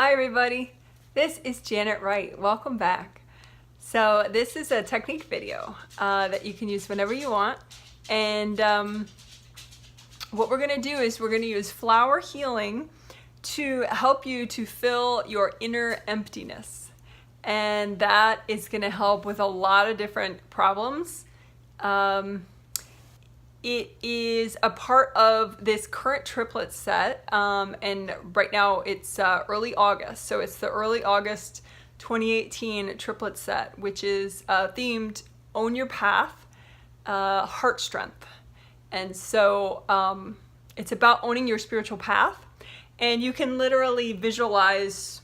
Hi everybody, this is Janet Wright. Welcome back. So this is a technique video that you can use whenever you want, and what we're going to do is we're going to use flower healing to help you to fill your inner emptiness, and that is going to help with a lot of different problems. It is a part of this current triplet set, and right now it's early August, so it's the early August 2018 triplet set, which is themed Own Your Path, Heart Strength. And so it's about owning your spiritual path, and you can literally visualize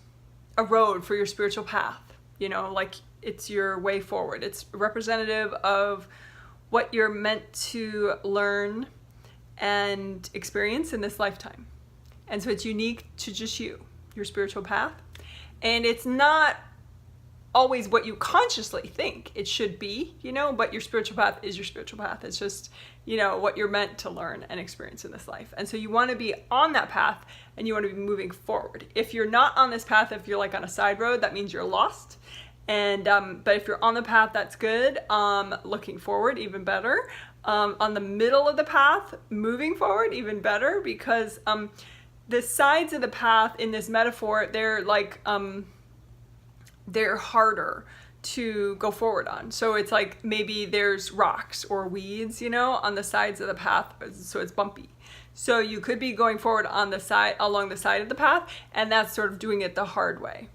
a road for your spiritual path, you know, like it's your way forward. It's representative of what you're meant to learn and experience in this lifetime. And so it's unique to just you, your spiritual path. And it's not always what you consciously think it should be, you know, but your spiritual path is your spiritual path. It's just, you know, what you're meant to learn and experience in this life. And so you want to be on that path and you want to be moving forward. If you're not on this path, if you're like on a side road, that means you're lost. And but if you're on the path, that's good. Looking forward, even better. On the middle of the path, moving forward, even better, because the sides of the path in this metaphor, they're like they're harder to go forward on. So it's like maybe there's rocks or weeds, you know, on the sides of the path, so it's bumpy. So you could be going forward on the side, along the side of the path, and that's sort of doing it the hard way.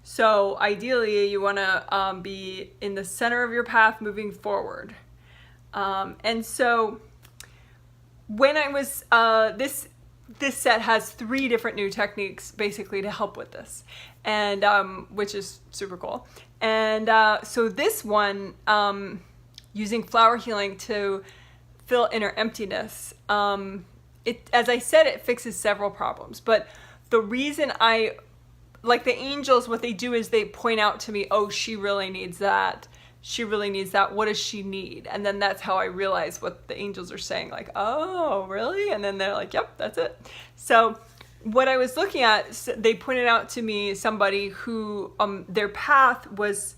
So ideally, you want to be in the center of your path, moving forward. And so when I was, this set has 3 different new techniques basically to help with this, and which is super cool. And so this one, using flower healing to fill inner emptiness, as I said, it fixes several problems. But the reason like the angels, what they do is they point out to me, oh, she really needs that. She really needs that. What does she need? And then that's how I realize what the angels are saying, like, oh, really? And then they're like, yep, that's it. So what I was looking at, they pointed out to me somebody who their path was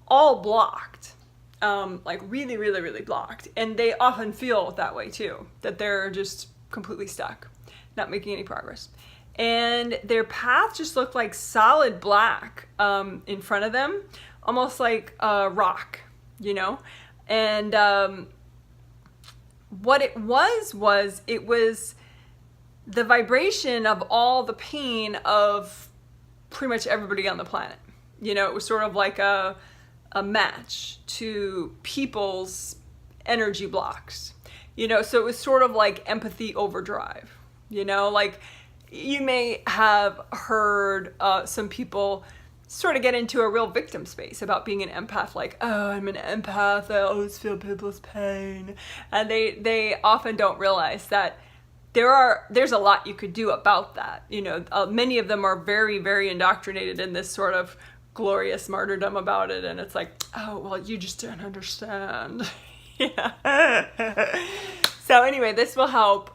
all blocked, like really, really, really blocked. And they often feel that way too, that they're just completely stuck, not making any progress. And their path just looked like solid black in front of them, almost like a rock, you know? And what it was the vibration of all the pain of pretty much everybody on the planet. You know, it was sort of like a match to people's energy blocks, you know? So it was sort of like empathy overdrive, you know? Like, you may have heard some people sort of get into a real victim space about being an empath, like, oh, I'm an empath, I always feel people's pain. And they often don't realize that there's a lot you could do about that. You know, many of them are very, very indoctrinated in this sort of glorious martyrdom about it. And it's like, oh, well, you just don't understand. Yeah. So anyway, this will help.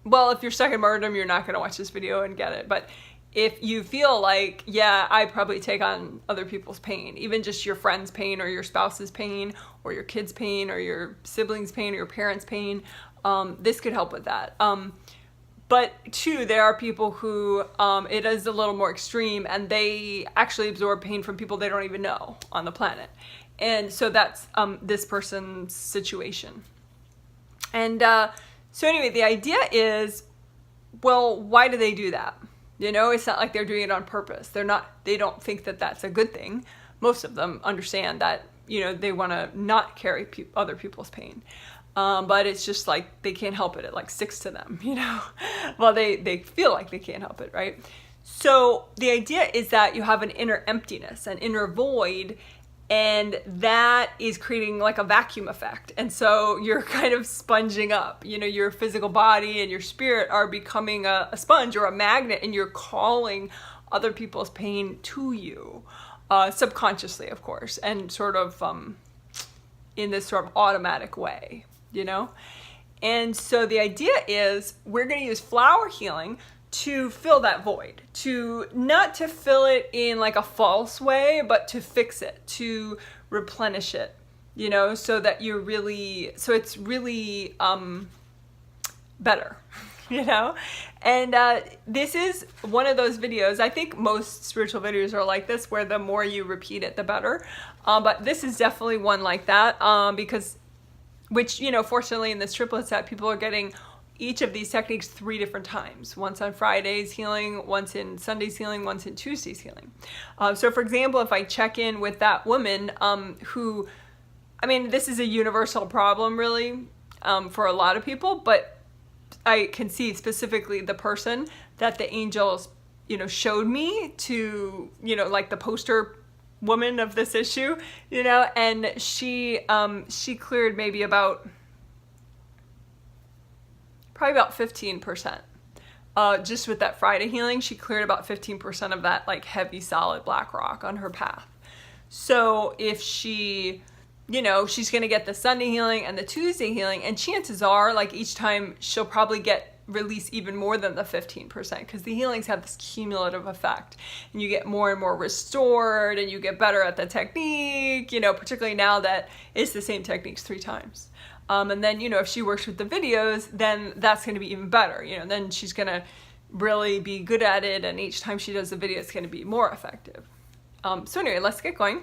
Well, if you're stuck in martyrdom, you're not going to watch this video and get it. But if you feel like, yeah, I probably take on other people's pain, even just your friend's pain or your spouse's pain or your kid's pain or your siblings' pain or your parents' pain, this could help with that. But too, there are people who it is a little more extreme, and they actually absorb pain from people they don't even know on the planet. And so that's this person's situation. And so anyway, the idea is, well, why do they do that? You know, it's not like they're doing it on purpose. They don't think that that's a good thing. Most of them understand that, you know, they want to not carry other people's pain. But it's just like they can't help it. It like sticks to them, you know? Well, they feel like they can't help it, right? So the idea is that you have an inner emptiness, an inner void, and that is creating like a vacuum effect. And so you're kind of sponging up, you know, your physical body and your spirit are becoming a sponge or a magnet, and you're calling other people's pain to you, subconsciously, of course, and sort of in this sort of automatic way, you know? And so the idea is we're going to use flower healing to fill that void, to not to fill it in like a false way, but to fix it, to replenish it, you know, so that you're really, so it's really better, you know. And this is one of those videos, I think most spiritual videos are like this, where the more you repeat it, the better. But this is definitely one like that, because, which, you know, fortunately in this triplet set, people are getting each of these techniques 3 different times. Once on Friday's healing, once in Sunday's healing, once in Tuesday's healing. So for example, if I check in with that woman who, I mean, this is a universal problem really for a lot of people, but I can see specifically the person that the angels, you know, showed me to, you know, like the poster woman of this issue, you know, and she cleared maybe probably about 15%. Just with that Friday healing, she cleared about 15% of that like heavy solid black rock on her path. So if she, you know, she's going to get the Sunday healing and the Tuesday healing, and chances are like each time she'll probably release even more than the 15%, because the healings have this cumulative effect and you get more and more restored and you get better at the technique, you know, particularly now that it's the same techniques 3 times. And then, you know, if she works with the videos, then that's going to be even better, you know, then she's going to really be good at it, and each time she does the video, it's going to be more effective. So anyway, let's get going.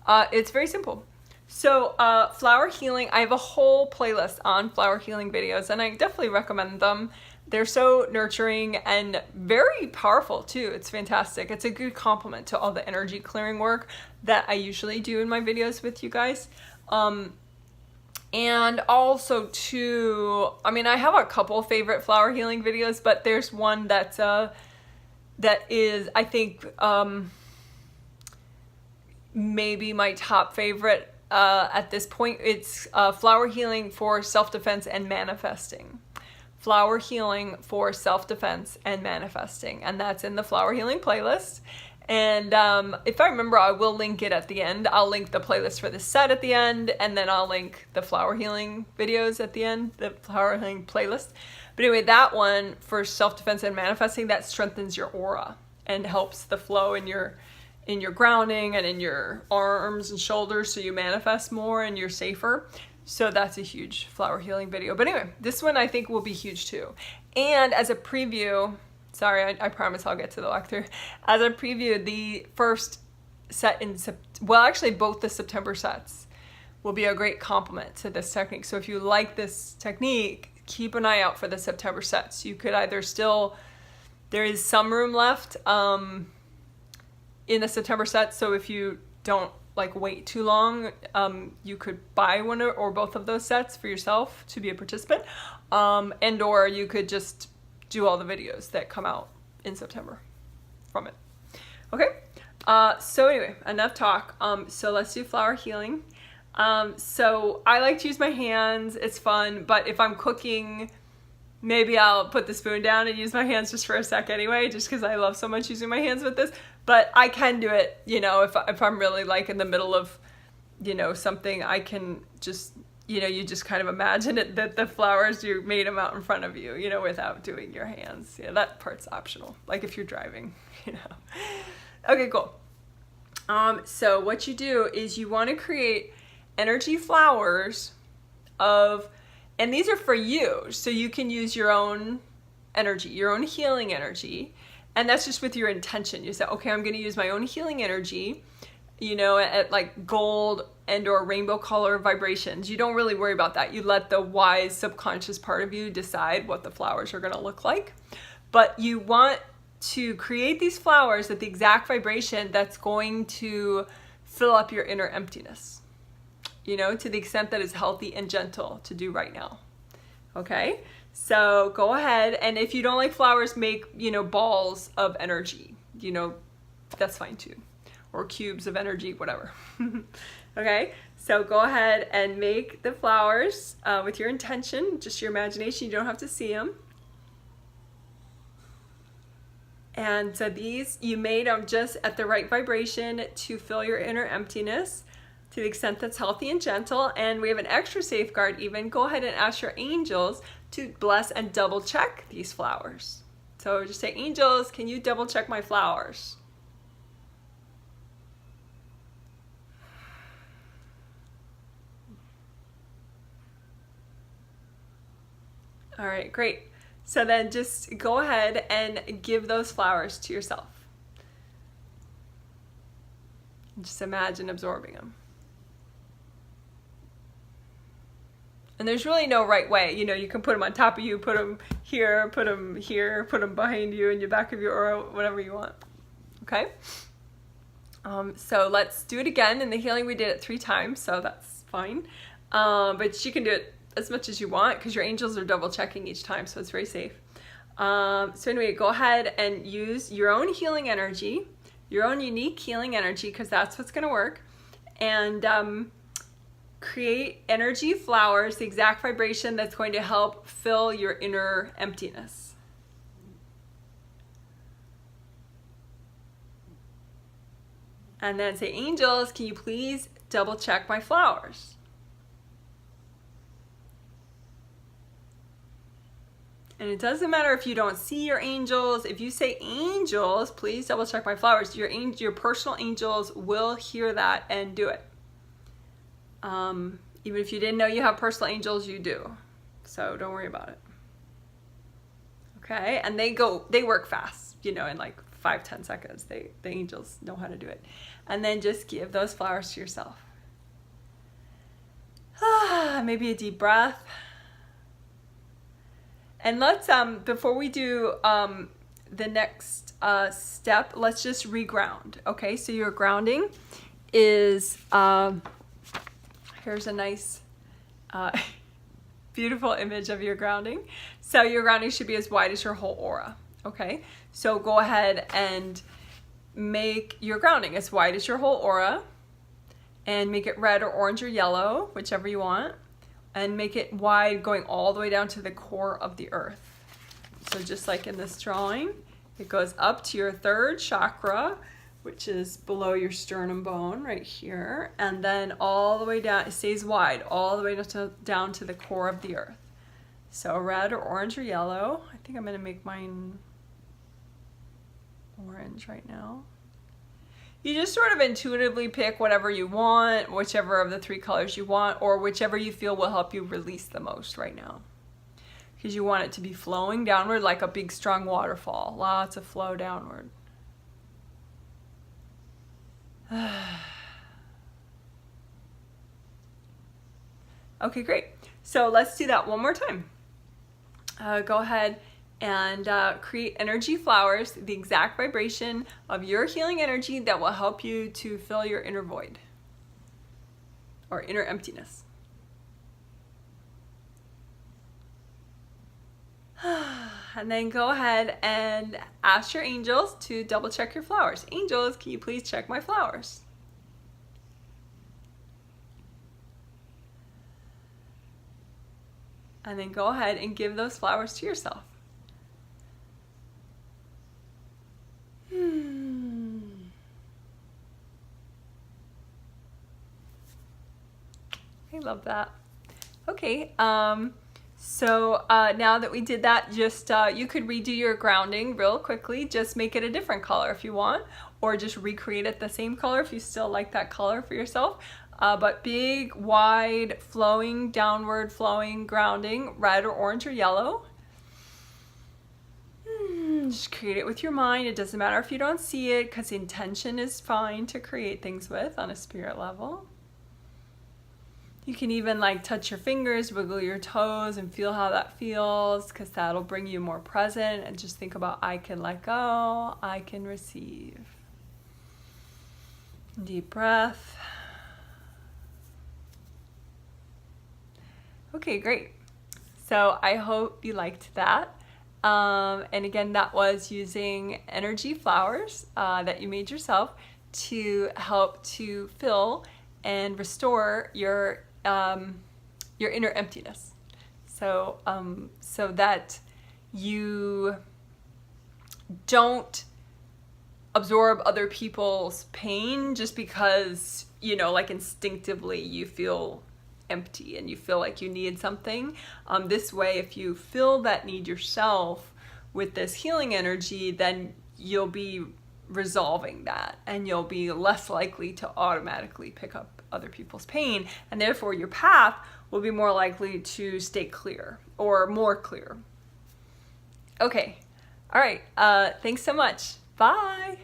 It's very simple. So flower healing, I have a whole playlist on flower healing videos, and I definitely recommend them. They're so nurturing and very powerful too. It's fantastic. It's a good complement to all the energy clearing work that I usually do in my videos with you guys. And also too, I mean, I have a couple favorite flower healing videos, but there's one that is, I think, maybe my top favorite at this point. It's flower healing for self-defense and manifesting. Flower healing for self-defense and manifesting, and that's in the flower healing playlist. And if I remember, I will link it at the end. I'll link the playlist for the set at the end, and then I'll link the flower healing videos at the end, the flower healing playlist. But anyway, that one for self-defense and manifesting, that strengthens your aura and helps the flow in your grounding and in your arms and shoulders, so you manifest more and you're safer. So that's a huge flower healing video. But anyway, this one I think will be huge too. And as a preview, sorry, I promise I'll get to the walkthrough. As a preview, the first set actually both the September sets will be a great complement to this technique. So if you like this technique, keep an eye out for the September sets. You could either there is some room left in the September set, so if you don't like wait too long, you could buy one or both of those sets for yourself to be a participant, and or you could just do all the videos that come out in September from it. Okay, so anyway, enough talk. So let's do flower healing. So I like to use my hands, it's fun, but if I'm cooking, maybe I'll put the spoon down and use my hands just for a sec anyway, just because I love so much using my hands with this. But I can do it, you know, if I'm really like in the middle of, you know, something, I can just, you know, you just kind of imagine it, that the flowers, you made them out in front of you, you know, without doing your hands. Yeah, that part's optional, like if you're driving, you know. Okay, cool. So what you do is you want to create energy flowers and these are for you, so you can use your own energy, your own healing energy, and that's just with your intention. You say, okay, I'm going to use my own healing energy, you know, at like gold and or rainbow color vibrations. You don't really worry about that. You let the wise subconscious part of you decide what the flowers are going to look like. But you want to create these flowers at the exact vibration that's going to fill up your inner emptiness, you know, to the extent that is healthy and gentle to do right now. Okay, so go ahead, and if you don't like flowers, make, you know, balls of energy, you know, that's fine too, or cubes of energy, whatever. Okay, so go ahead and make the flowers with your intention, just your imagination. You don't have to see them. And so these, you made them just at the right vibration to fill your inner emptiness to the extent that's healthy and gentle. And we have an extra safeguard even. Go ahead and ask your angels to bless and double check these flowers So just say, angels, can you double check my flowers? All right, great. So then just go ahead and give those flowers to yourself. Just imagine absorbing them. And there's really no right way. You know, you can put them on top of you, put them here, put them here, put them behind you in the back of your aura, whatever you want. Okay? So let's do it again. In the healing, we did it 3 times, so that's fine. But you can do it as much as you want because your angels are double checking each time, so it's very safe. So anyway, go ahead and use your own healing energy, your own unique healing energy, because that's what's going to work. And create energy flowers, the exact vibration that's going to help fill your inner emptiness. And then say, angels, can you please double check my flowers? And it doesn't matter if you don't see your angels. If you say, angels, please double check my flowers, your personal angels will hear that and do it. Even if you didn't know you have personal angels, you do. So don't worry about it. Okay, and they work fast, you know, in like 5-10 seconds. The angels know how to do it. And then just give those flowers to yourself. Maybe a deep breath. And let's, before we do the next step, let's just reground. Okay, so your grounding is, here's a nice, beautiful image of your grounding. So your grounding should be as wide as your whole aura. Okay, so go ahead and make your grounding as wide as your whole aura and make it red or orange or yellow, whichever you want. And make it wide going all the way down to the core of the earth. So just like in this drawing, it goes up to your 3rd chakra, which is below your sternum bone right here. And then all the way down, it stays wide, all the way down to the core of the earth. So red or orange or yellow. I think I'm gonna make mine orange right now. You just sort of intuitively pick whatever you want, whichever of the 3 colors you want, or whichever you feel will help you release the most right now. Because you want it to be flowing downward like a big strong waterfall. Lots of flow downward. Okay, great. So let's do that one more time. Go ahead and create energy flowers, the exact vibration of your healing energy that will help you to fill your inner void or inner emptiness. And then go ahead and ask your angels to double check your flowers. Angels, can you please check my flowers? And then go ahead and give those flowers to yourself. I love that. Okay, so now that we did that, just you could redo your grounding real quickly. Just make it a different color if you want, or just recreate it the same color if you still like that color for yourself. But big, wide, flowing, downward flowing grounding, red or orange or yellow. Just create it with your mind. It doesn't matter if you don't see it, because intention is fine to create things with on a spirit level. You can even like touch your fingers, wiggle your toes, and feel how that feels, because that'll bring you more present. And just think about, I can let go, I can receive. Deep breath. Okay, great. So I hope you liked that. And again, that was using energy flowers that you made yourself to help to fill and restore your inner emptiness. So, so that you don't absorb other people's pain just because, you know, like instinctively you feel empty and you feel like you need something. This way, if you feel that need yourself, with this healing energy, then you'll be resolving that, and you'll be less likely to automatically pick up other people's pain, and therefore your path will be more likely to stay clear or more clear. Okay. All right. Thanks so much. Bye.